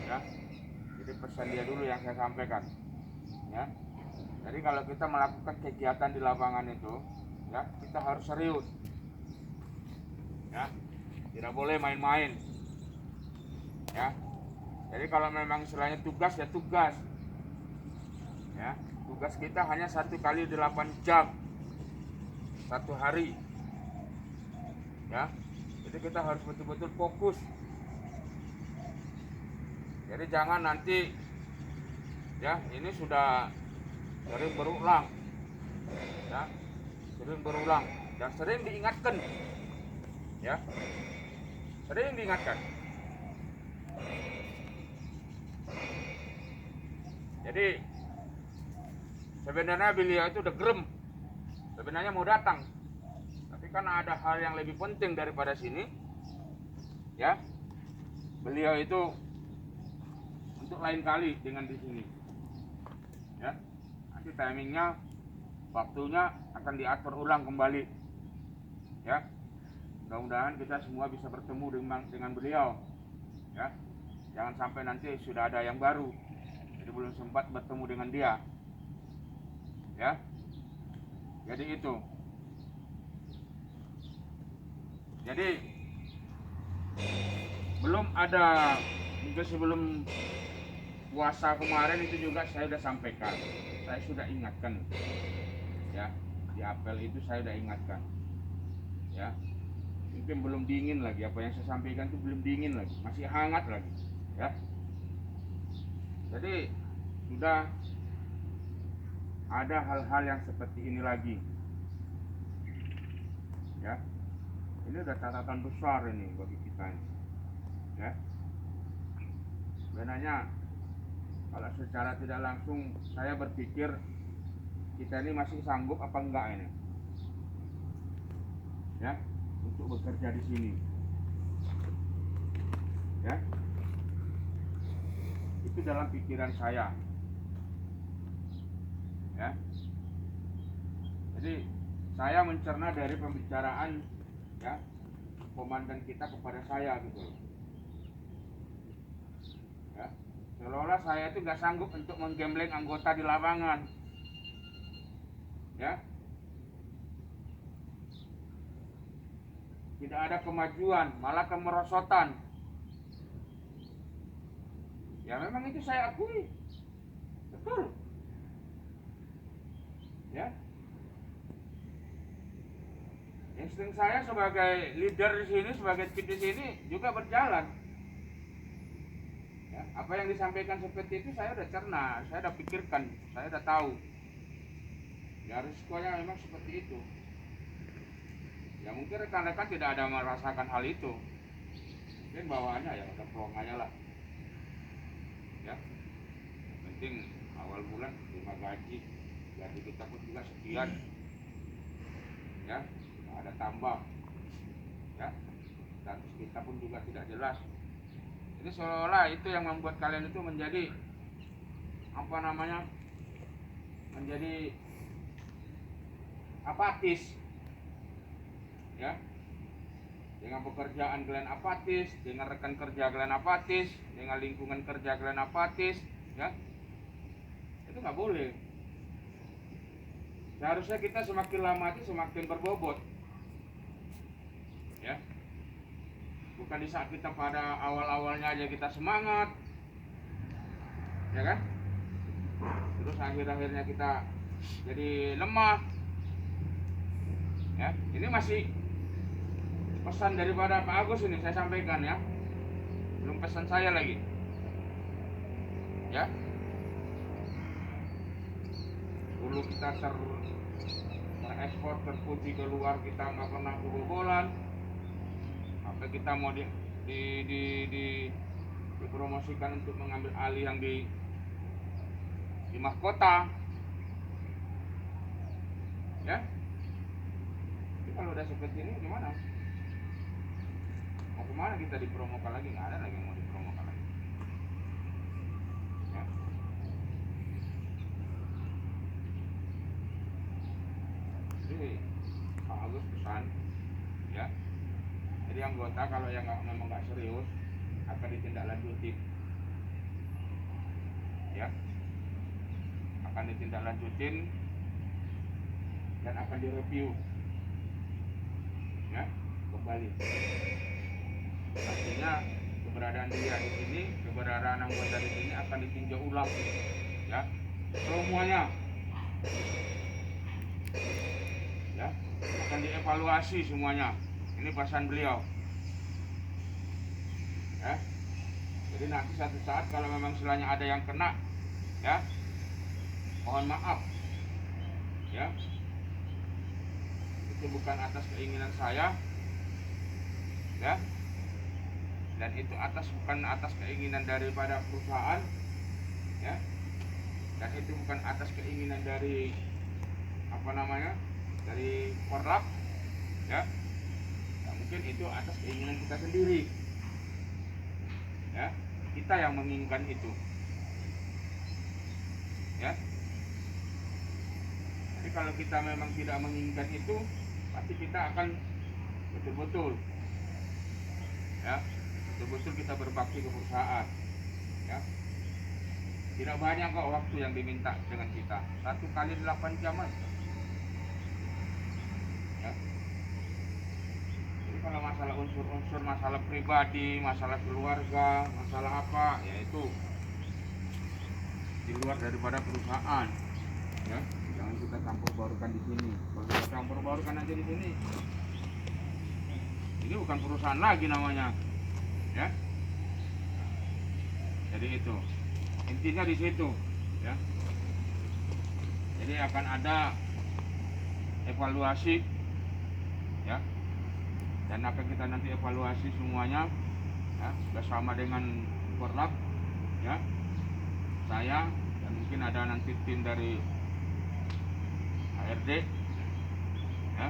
ya. Jadi pesan dia dulu yang saya sampaikan, ya. Jadi kalau kita melakukan kegiatan di lapangan itu, ya, kita harus serius, ya. Tidak boleh main-main, ya. Jadi kalau memang istilahnya tugas ya tugas, ya. Tugas kita hanya 1 kali 8 jam satu hari, ya. Jadi kita harus betul-betul fokus. Jadi jangan nanti, ya, ini sudah sering berulang, ya, sering berulang dan sering diingatkan, ya, sering diingatkan. Jadi sebenarnya beliau itu udah gerem, sebenarnya mau datang, tapi karena ada hal yang lebih penting daripada sini, ya, beliau itu untuk lain kali dengan di sini, ya. Nanti timingnya, waktunya akan diatur ulang kembali, ya. Mudah-mudahan kita semua bisa bertemu dengan beliau, ya. Jangan sampai nanti sudah ada yang baru, jadi belum sempat bertemu dengan dia, ya. Jadi itu. Jadi belum ada, mungkin sebelum puasa kemarin itu juga saya sudah sampaikan, saya sudah ingatkan, ya, di apel itu saya sudah ingatkan, ya. Mungkin belum dingin lagi, apa yang saya sampaikan itu belum dingin lagi, masih hangat lagi, ya. Jadi sudah ada hal-hal yang seperti ini lagi, ya. Ini udah catatan besar ini bagi kita, ya. Sebenarnya kalau secara tidak langsung saya berpikir kita ini masih sanggup apa enggak ini, ya, untuk bekerja di sini, ya. Itu dalam pikiran saya, ya. Jadi saya mencerna dari pembicaraan, ya, komandan kita kepada saya gitu, ya. Seolah-olah saya itu nggak sanggup untuk menggembleng anggota di lapangan, ya. Tidak ada kemajuan, malah kemerosotan. Ya memang itu saya akui, betul, ya. Insting saya sebagai leader di sini, sebagai tim di sini juga berjalan. Ya, apa yang disampaikan seperti itu saya udah cerna, saya udah pikirkan, saya udah tahu. Ya risikonya memang seperti itu. Ya mungkin rekan-rekan tidak ada merasakan hal itu. Mungkin bawaannya ya udah plong aja lah. Ya. Yang penting awal bulan terima gaji. Gaji kita pun juga sekian. Ya, nggak ada tambah. Ya. Status kita pun juga tidak jelas. Jadi seolah-olah itu yang membuat kalian itu menjadi apa namanya? Menjadi apatis, ya. Dengan pekerjaan kalian apatis, dengan rekan kerja kalian apatis, dengan lingkungan kerja kalian apatis, ya. Itu nggak boleh. Seharusnya kita semakin lama itu semakin berbobot, ya. Bukan di saat kita pada awal-awalnya aja kita semangat, ya kan? Terus akhir-akhirnya kita jadi lemah, ya. Ini masih pesan daripada Pak Agus ini saya sampaikan, ya. Belum pesan saya lagi, ya. Dulu kita terekspor, terpuji keluar, kita nggak pernah kebobolan. Sampai kita mau dipromosikan untuk mengambil alih yang di mahkota, ya. Jadi kalau udah seperti ini gimana? Mau kemana kita dipromokan lagi? Nggak ada lagi yang mau dipromokan lagi, ya. Jadi Pak Agus pesan, ya. Jadi anggota kalau yang memang nggak serius akan ditindaklanjuti, ya, akan ditindaklanjutin dan akan direview, ya, kembali. Artinya keberadaan dia di sini, keberadaan anggota di sini akan ditinjau ulang, ya, semuanya, ya, akan dievaluasi semuanya. Ini pesan beliau, ya. Jadi nanti satu saat kalau memang istilahnya ada yang kena, ya, mohon maaf, ya, itu bukan atas keinginan saya, ya, dan itu bukan atas keinginan daripada perusahaan, ya, dan itu bukan atas keinginan dari dari Korlap, ya. Nah, mungkin itu atas keinginan kita sendiri, ya, kita yang menginginkan itu, ya. Jadi kalau kita memang tidak menginginkan itu, pasti kita akan betul-betul, ya, betul-betul kita berbakti ke perusahaan, ya. Tidak banyak kok waktu yang diminta dengan kita, 1 kali 8 jam aja, ya. Jadi kalau masalah unsur-unsur, masalah pribadi, masalah keluarga, masalah apa, ya itu di luar daripada perusahaan, ya. Jangan kita campur baurkan di sini. Kalau kita campur baurkan aja di sini, ini bukan perusahaan lagi namanya, ya. Jadi itu intinya di situ, ya. Jadi akan ada evaluasi, ya, dan akan kita nanti evaluasi semuanya, ya, bersama dengan Korlap, ya, saya, dan mungkin ada nanti tim dari HRD, ya,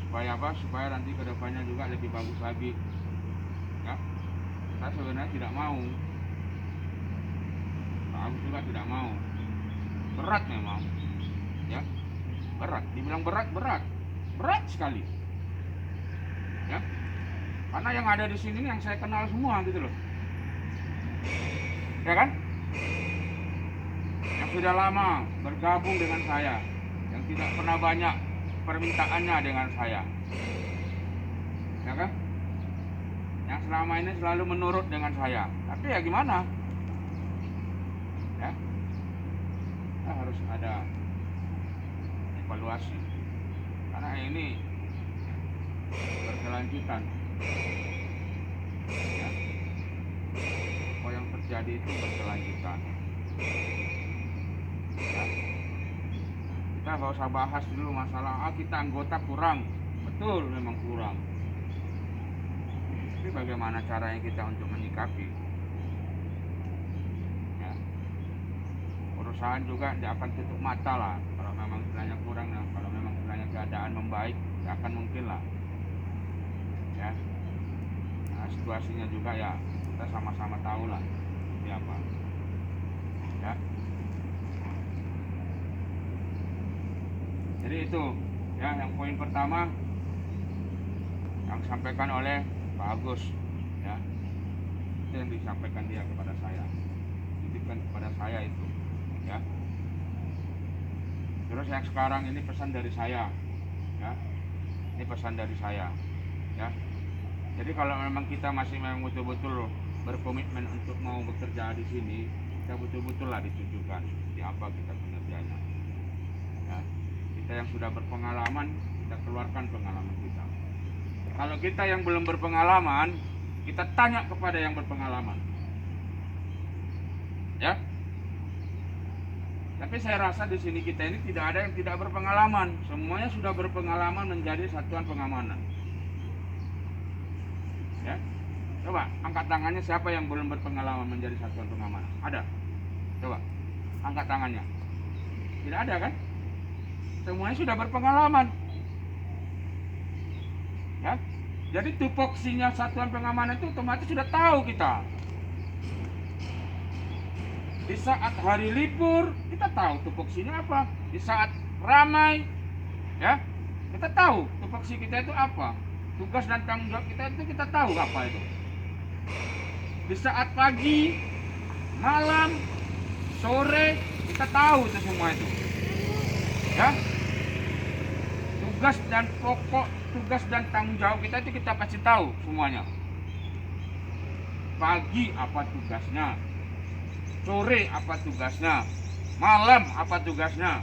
supaya nanti kedepannya juga lebih bagus lagi, ya. Saya sebenarnya tidak mau, aku juga tidak mau, berat memang, ya, berat, dibilang berat sekali, ya, karena yang ada di sini yang saya kenal semua gitu loh, ya kan, yang sudah lama bergabung dengan saya, yang tidak pernah banyak permintaannya dengan saya, ya kan, yang selama ini selalu menurut dengan saya. Tapi ya gimana, ya, kita harus ada evaluasi karena ini berkelanjutan, ya. Apa yang terjadi itu berkelanjutan, ya. Kita nggak usah bahas dulu masalah kita anggota kurang, betul memang kurang, tapi bagaimana caranya kita untuk menyikapi, ya. Perusahaan juga tidak akan tutup mata lah kalau memang istilahnya kurang, ya. Kalau memang istilahnya keadaan membaik, tidak akan mungkin lah, ya. Nah, situasinya juga ya kita sama-sama tahu lah seperti apa, ya. Jadi itu, ya, yang poin pertama yang disampaikan oleh Pak Agus, ya, itu yang disampaikan dia kepada saya, titipkan kepada saya itu, ya. Terus yang sekarang ini pesan dari saya, ya, ini pesan dari saya, ya. Jadi kalau memang kita masih memang betul-betul berkomitmen untuk mau bekerja di sini, kita betul-betul lah ditunjukkan seperti apa kita kinerjanya, ya. Kita yang sudah berpengalaman, kita keluarkan pengalaman kita. Kalau kita yang belum berpengalaman, kita tanya kepada yang berpengalaman, ya. Tapi saya rasa di sini kita ini tidak ada yang tidak berpengalaman, semuanya sudah berpengalaman menjadi satuan pengamanan, ya. Coba angkat tangannya siapa yang belum berpengalaman menjadi satuan pengamanan? Ada? Coba angkat tangannya. Tidak ada kan? Semuanya sudah berpengalaman, ya. Jadi tupoksinya satuan pengamanan itu otomatis sudah tahu kita. Di saat hari libur kita tahu tupoksinya apa. Di saat ramai, ya, kita tahu tupoksi kita itu apa. Tugas dan tanggung jawab kita itu kita tahu apa itu. Di saat pagi, malam, sore, kita tahu itu semua itu. Ya. Tugas dan pokok, tugas dan tanggung jawab kita itu kita pasti tahu semuanya. Pagi apa tugasnya, sore apa tugasnya, malam apa tugasnya.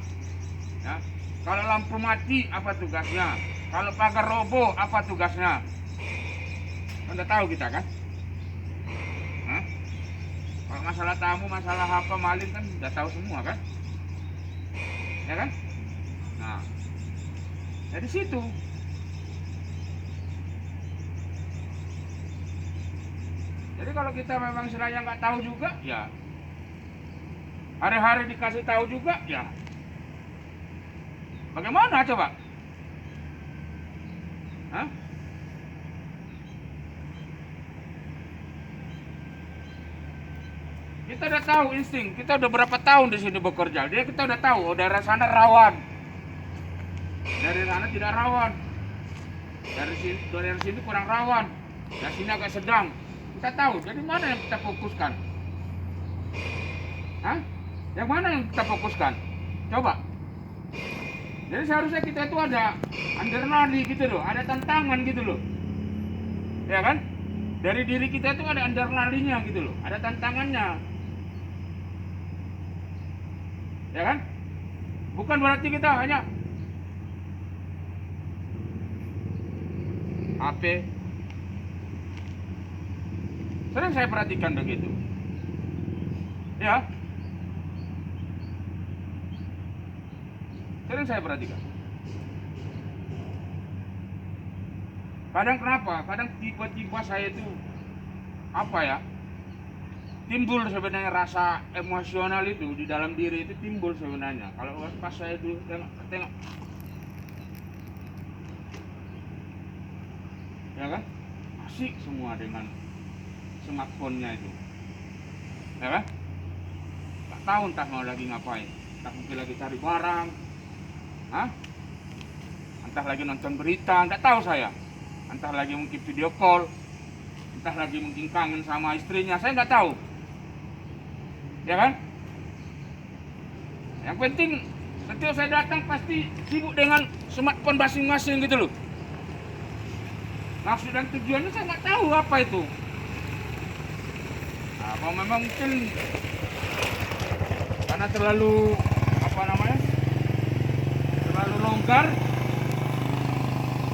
Ya. Kalau lampu mati apa tugasnya, kalau pagar roboh apa tugasnya. Anda tahu kita kan? Hah? Kalau masalah tamu, masalah apa, maling kan udah tahu semua kan? Ya kan? Nah, dari situ. Jadi kalau kita memang istilahnya nggak tahu juga, ya hari-hari dikasih tahu juga, ya bagaimana coba? Hah? Kita udah tahu insting, kita udah berapa tahun di sini bekerja, dia kita udah tahu, oh daerah sana rawan, dari sana tidak rawan, dari sini kurang rawan, dari sini agak sedang, kita tahu. Jadi mana yang kita fokuskan? Hah? Yang mana yang kita fokuskan? Coba. Jadi seharusnya kita itu ada undernali gitu loh, ada tantangan gitu loh, ya kan? Dari diri kita itu ada undernalinya gitu loh, ada tantangannya. Ya kan? Bukan berarti kita hanya HP. Sering saya perhatikan begitu. Ya. Sering saya perhatikan. Kadang kenapa? Kadang tiba-tiba saya itu apa ya? Timbul sebenarnya rasa emosional itu di dalam diri itu timbul sebenarnya. Kalau pas saya dulu tengok, ya kan, asik semua dengan smartphone-nya itu, ya kan? Tak tahu entah mau lagi ngapain, entah mungkin lagi cari barang, hah? Entah lagi nonton berita, nggak tahu saya. Entah lagi mungkin video call, entah lagi mungkin kangen sama istrinya, saya nggak tahu. Ya kan? Yang penting setiap saya datang pasti sibuk dengan smartphone masing-masing gitu loh. Maksud dan tujuannya saya nggak tahu apa itu. Apa memang mungkin karena terlalu terlalu longgar?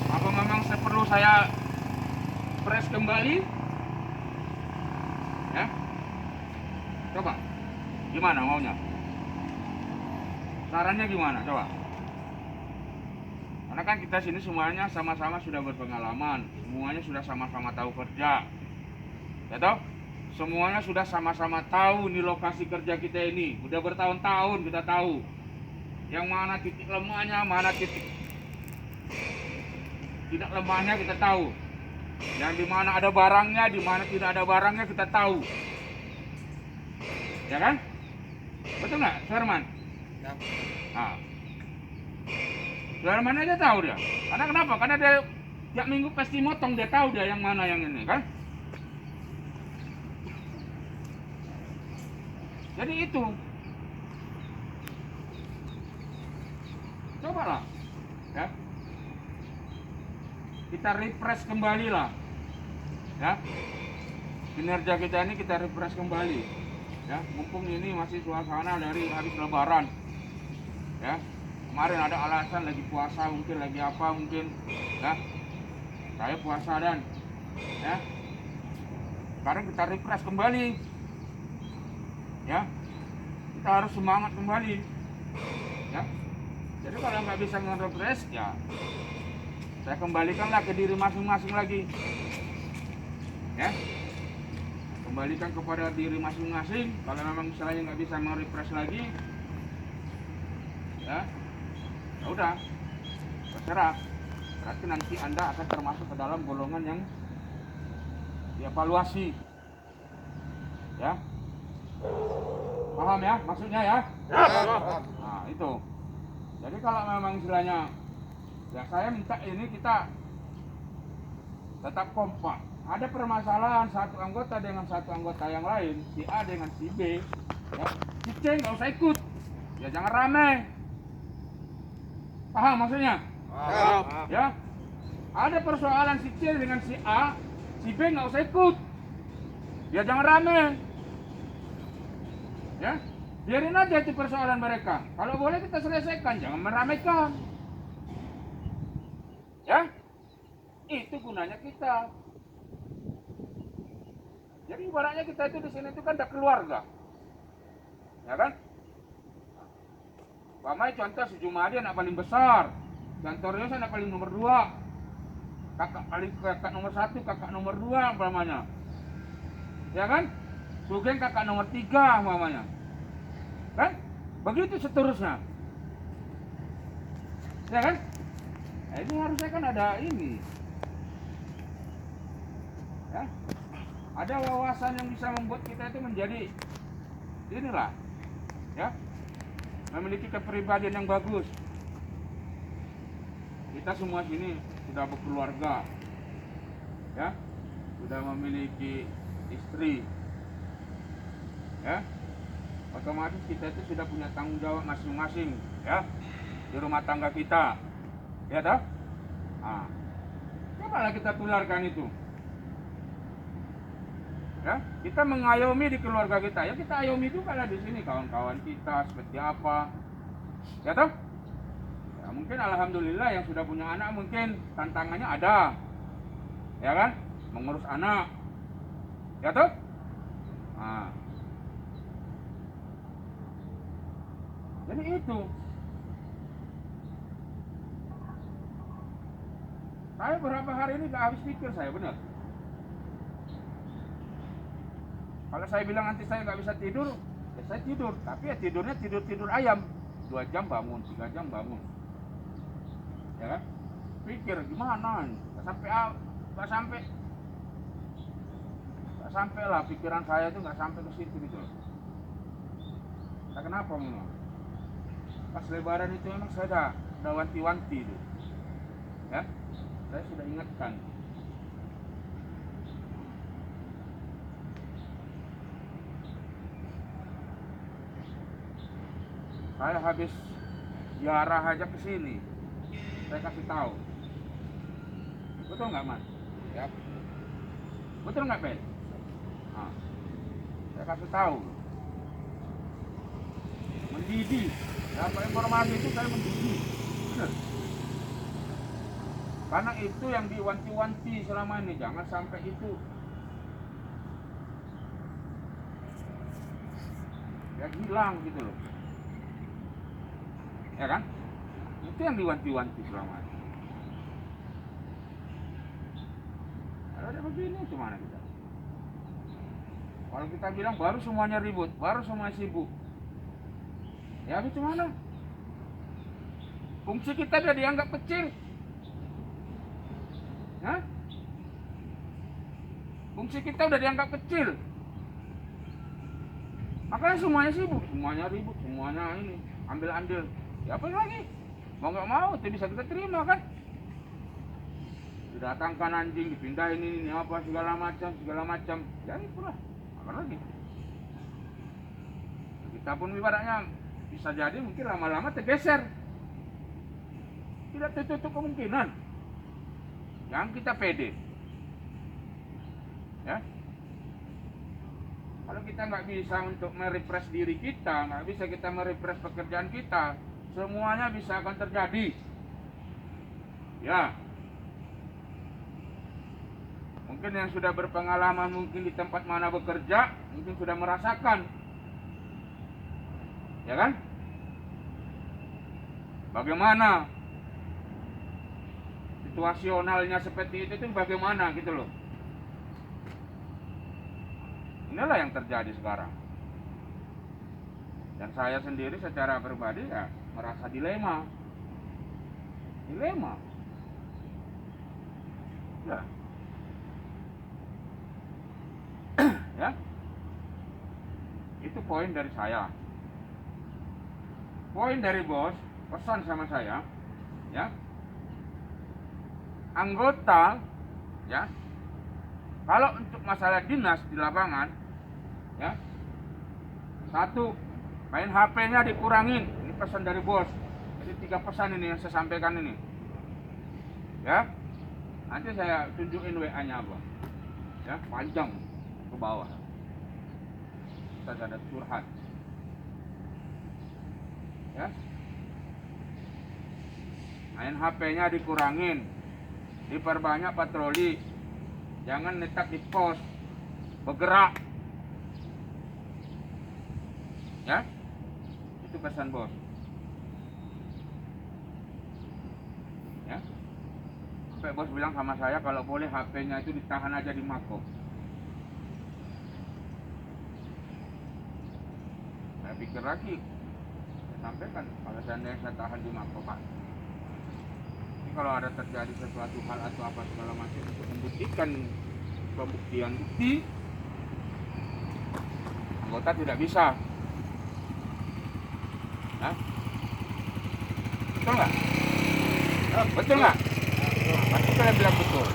Apa memang perlu saya press kembali? Ya, coba. Gimana maunya? Sarannya gimana? Coba. Karena kan kita sini semuanya sama-sama sudah berpengalaman, semuanya sudah sama-sama tahu kerja, ya toh? Semuanya sudah sama-sama tahu nih lokasi kerja kita ini. Udah bertahun-tahun kita tahu yang mana titik lemahnya, mana titik tidak lemahnya kita tahu. Yang di mana ada barangnya, di mana tidak ada barangnya kita tahu. Ya kan? Betul nggak, Suherman? Ya. Nah, Suherman aja tahu dia. Karena kenapa? Karena dia tiap minggu pasti motong, dia tahu dia yang mana yang ini kan. Jadi itu. Cobalah. Ya. Kita refresh kembali lah. Ya. Kinerja kita ini kita refresh kembali. Ya, mumpung ini masih suasana dari habis lebaran. Ya. Kemarin ada alasan lagi puasa, mungkin lagi apa mungkin, ya. Saya puasa dan ya. Sekarang kita refresh kembali. Ya. Kita harus semangat kembali. Ya. Jadi kalau nggak bisa nge-refresh, ya saya kembalikanlah ke diri masing-masing lagi. Ya. Kembalikan kepada diri masing-masing. Kalau memang misalnya nggak bisa merefresh lagi, ya udah terserah. Berarti nanti Anda akan termasuk ke dalam golongan yang dievaluasi. Ya, paham ya maksudnya ya? Paham. Nah itu. Jadi kalau memang istilahnya, ya saya minta ini kita tetap kompak. Ada permasalahan satu anggota dengan satu anggota yang lain, si A dengan si B, Ya, si C nggak usah ikut, ya jangan rame. Paham maksudnya? Paham. Ya, ada persoalan si C dengan si A, si B nggak usah ikut, ya jangan rame. Ya, biarin aja itu persoalan mereka. Kalau boleh kita selesaikan, jangan meramaikan. Ya, itu gunanya kita. Jadi ibaratnya kita itu di sini itu kan ada keluarga, ya kan? Pamai contoh si Jumadi anak paling besar, Santorius anak paling nomor 2, kakak nomor 1, kakak nomor 2 umpamanya, ya kan? Sugeng kakak nomor 3 umpamanya, kan? Begitu seterusnya, ya kan? Nah, ini harusnya kan ada ini, ya, ada wawasan yang bisa membuat kita itu menjadi inilah, ya, memiliki kepribadian yang bagus. Kita semua sini sudah berkeluarga, ya, sudah memiliki istri, ya, otomatis kita itu sudah punya tanggung jawab masing-masing, ya, di rumah tangga kita, ya toh? Nah, cobalah kita tularkan itu, ya, kita mengayomi di keluarga kita, ya kita ayomi juga lah di sini kawan-kawan kita seperti apa, ya toh? Ya, mungkin alhamdulillah yang sudah punya anak mungkin tantangannya ada, ya kan, mengurus anak, ya toh. Nah, jadi itu saya berapa hari ini gak habis pikir saya, benar. Kalau saya bilang nanti saya gak bisa tidur, ya saya tidur, tapi ya tidurnya tidur ayam, 2 jam bangun, 3 jam bangun, ya kan, pikir gimana, gak sampai lah pikiran saya itu gak sampai ke situ gitu loh. Nah, kenapa memang pas lebaran itu memang saya udah wanti-wanti itu, ya, saya sudah ingatkan. Saya habis ziarah aja ke sini, saya kasih tahu, betul nggak Mas? Ya. Betul nggak Pel? Nah, saya kasih tahu, mendidik, dapat informasi itu saya mendidik, benar. Karena itu yang diwanti-wanti selama ini, jangan sampai itu ya hilang gitu loh, ya kan? Itu yang diwanti-wanti selama ini. Kalau ada begini gimana kita? Kalau kita bilang baru semuanya ribut, baru semua sibuk, ya habis gimana? Fungsi kita udah dianggap kecil, Hah? Fungsi kita udah dianggap kecil, makanya semuanya sibuk, semuanya ribut, semuanya ini ambil-ambil. Ya apa lagi? Mau nggak mau, itu bisa kita terima kan? Didatangkan anjing, dipindahin ini apa segala macam. Ya itulah, apa lagi? Kita pun ibaratnya bisa jadi mungkin lama-lama tergeser. Tidak tertutup kemungkinan. Yang kita pede, ya. Kalau kita nggak bisa untuk merefresh diri kita, nggak bisa kita merefresh pekerjaan kita, semuanya bisa akan terjadi. Ya, mungkin yang sudah berpengalaman mungkin di tempat mana bekerja, mungkin sudah merasakan, ya kan? Bagaimana situasionalnya seperti itu bagaimana gitu loh. Inilah yang terjadi sekarang. Dan saya sendiri secara pribadi ya merasa dilema. Ya. Ya. Itu poin dari saya. Poin dari bos, pesan sama saya, ya. Anggota, ya. Kalau untuk masalah dinas di lapangan, ya, Satu, main HP-nya dikurangin. Ini pesan dari bos. Jadi 3 pesan ini yang saya sampaikan ini. Ya. Nanti saya tunjukin WA-nya apa. Ya, panjang ke bawah. Kita ada curhat. Ya. Main HP-nya dikurangin. Diperbanyak patroli. Jangan netak di pos. Bergerak. Ya. Itu pesan bos. Ya. Sampai bos bilang sama saya kalau boleh HP-nya itu ditahan aja di Mako. Saya pikir lagi. Saya sampaikan kalau seandainya saya tahan di Mako, Pak. Ini kalau ada terjadi sesuatu hal atau apa segala macam untuk membuktikan pembuktian bukti, anggota tidak bisa. Hah? Betul nggak? Betul nggak? Pasti saya bilang betul,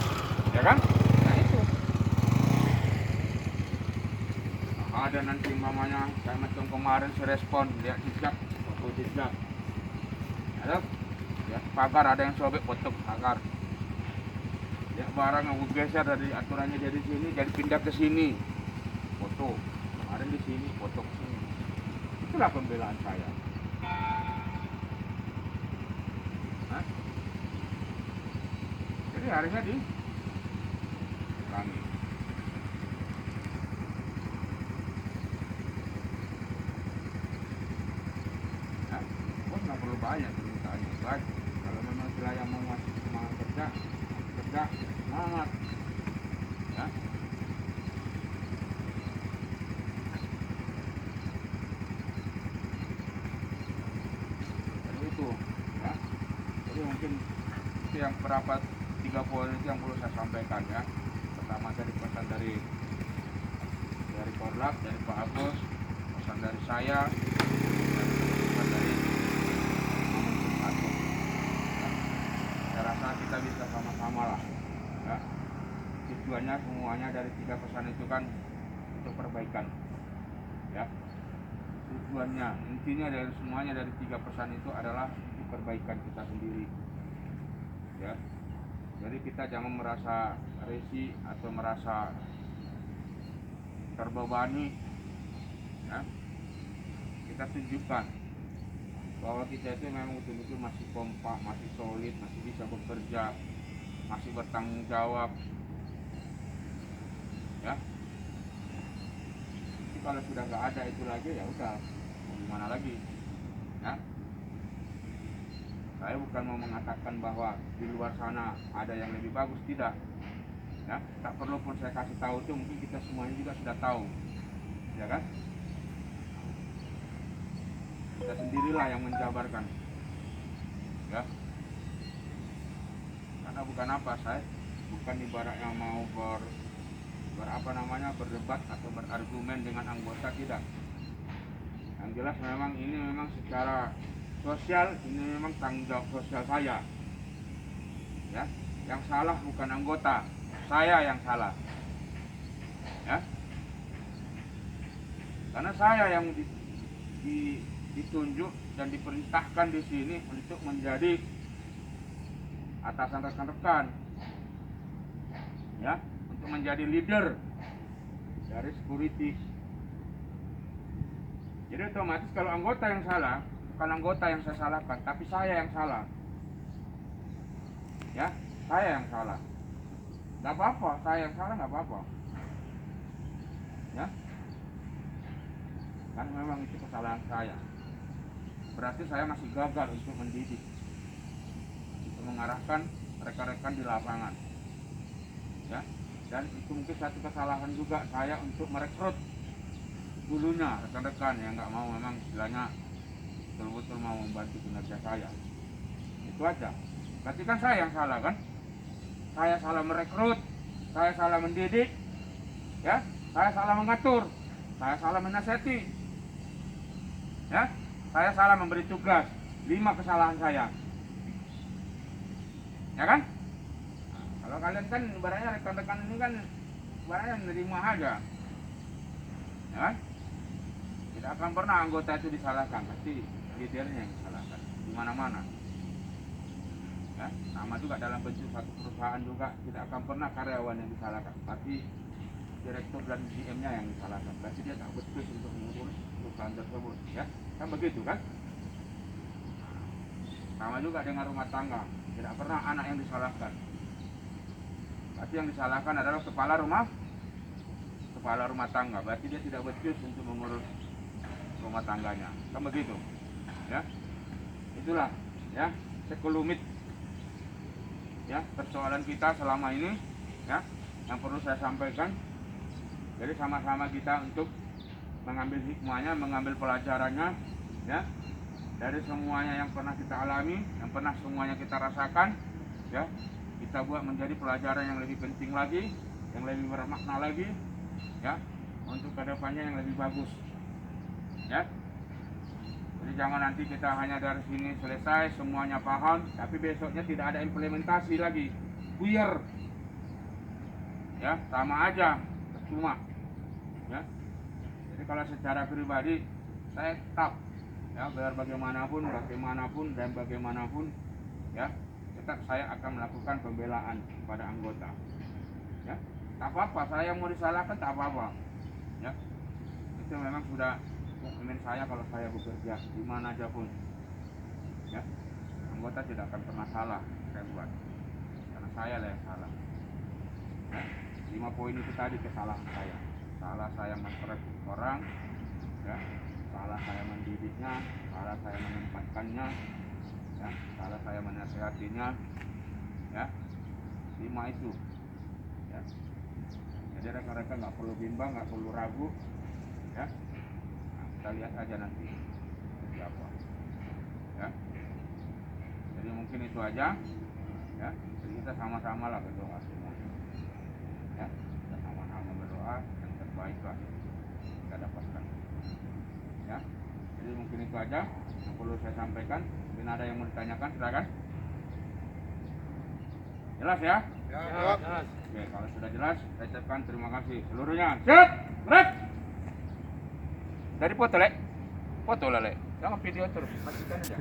ya kan? Nah itu. Nah, ada nanti mamanya kayak macam kemarin saya respon lihat jejak, foto jejak. Ada, ya pagar ada yang sobek potong pagar. Ya barang yang geser dari aturannya dari sini jadi pindah ke sini, foto. Kemarin di sini, foto ke sini. Itulah pembelaan saya. Hah? Jadi harusnya di kami. Nah, bos nggak perlu banyak permintaannya, baik. Kalau memang saya mau masuk semangat kerja, semangat. Ya. Jadi itu, ya. Jadi mungkin itu yang berapa 3 poin itu yang perlu saya sampaikan ya. Pertama tadi pesan dari Korlap, dari Pak Agus, pesan dari saya, dan pesan dari Agus. Ya. Saya rasa kita bisa sama-sama lah. Ya. Tujuannya semuanya dari 3 pesan itu kan untuk perbaikan. Ya. Tujuannya, intinya dari semuanya dari 3 pesan itu adalah untuk perbaikan kita sendiri. Ya. Jadi kita jangan merasa risih atau merasa terbebani. Ya. Kita tunjukkan bahwa kita itu memang betul-betul masih kompak, masih solid, masih bisa bekerja, masih bertanggung jawab. Ya. Jadi kalau sudah nggak ada itu lagi ya udah, mau gimana lagi? Ya. Saya bukan mau mengatakan bahwa di luar sana ada yang lebih bagus, tidak. Ya, tak perlu pun saya kasih tahu itu, mungkin kita semuanya juga sudah tahu, ya kan? Kita sendirilah yang menjabarkan, ya. Karena bukan apa, saya bukan ibaratnya mau berdebat atau berargumen dengan anggota, tidak. Yang jelas memang ini memang secara sosial, ini memang tanggung jawab sosial saya. Ya, yang salah bukan anggota, saya yang salah. Ya. Karena saya yang ditunjuk dan diperintahkan di sini untuk menjadi atasan rekan-rekan. Ya, untuk menjadi leader dari security. Jadi otomatis kalau anggota yang salah, bukan anggota yang saya salahkan, tapi saya yang salah. Ya, saya yang salah. Gak apa-apa, saya yang salah gak apa-apa. Ya, kan memang itu kesalahan saya. Berarti saya masih gagal untuk mendidik, untuk mengarahkan rekan-rekan di lapangan. Ya, dan itu mungkin satu kesalahan juga saya untuk merekrut dulunya rekan-rekan yang nggak mau, memang istilahnya betul-betul mau membantu kinerja saya. Itu aja. Berarti kan saya yang salah kan? Saya salah merekrut, saya salah mendidik, ya, saya salah mengatur, saya salah menasihati, ya, saya salah memberi tugas. 5 kesalahan saya, ya kan? Nah, kalau kalian kan ibaratnya rekan-rekan ini kan ibaratnya menerima aja, ya kan? Tidak akan pernah anggota itu disalahkan, pasti leadernya yang disalahkan di mana-mana. Ya, sama juga dalam bentuk satu perusahaan juga tidak akan pernah karyawan yang disalahkan, tapi direktur dan GM-nya yang disalahkan. Berarti dia tak betul untuk mengurus perusahaan tersebut, ya kan begitu kan? Sama juga dengan rumah tangga, tidak pernah anak yang disalahkan. Berarti yang disalahkan adalah kepala rumah tangga. Berarti dia tidak becus untuk mengurus rumah tangganya, kan begitu? Ya, itulah ya sekelumit ya persoalan kita selama ini, ya yang perlu saya sampaikan. Jadi sama-sama kita untuk mengambil hikmahnya, mengambil pelajarannya, ya dari semuanya yang pernah kita alami, yang pernah semuanya kita rasakan, ya kita buat menjadi pelajaran yang lebih penting lagi, yang lebih bermakna lagi, ya untuk kedepannya yang lebih bagus, ya. Jadi jangan nanti kita hanya dari sini selesai semuanya paham, tapi besoknya tidak ada implementasi lagi, buyar, ya sama aja, percuma, ya. Jadi kalau secara pribadi saya tetap ya biar bagaimanapun dan bagaimanapun ya tetap saya akan melakukan pembelaan kepada anggota, ya tak apa-apa saya mau disalahkan tak apa-apa, ya itu memang sudah komitmen saya kalau saya bekerja di mana aja pun, ya anggota tidak akan pernah salah saya buat karena saya lah yang salah, ya. 5 poin itu tadi kesalahan saya, salah saya merekrut orang, ya salah saya mendidiknya, salah saya menempatkannya, ya salah saya menasihatinya, ya 5 itu, ya jadi rekan-rekan nggak perlu bimbang, nggak perlu ragu, ya nah, kita lihat aja nanti seperti apa, ya jadi mungkin itu aja, ya jadi kita sama-sama lah berdoa semua, ya kita sama-sama berdoa yang terbaik lah kita dapatkan, ya jadi mungkin itu aja yang perlu saya sampaikan. Mungkin ada yang mau ditanyakan, silakan. Jelas ya? Ya. Oke, kalau sudah jelas saya ucapkan terima kasih seluruhnya. Siap, break. Dari foto lek, foto lah lek, jangan video terus, matikan aja.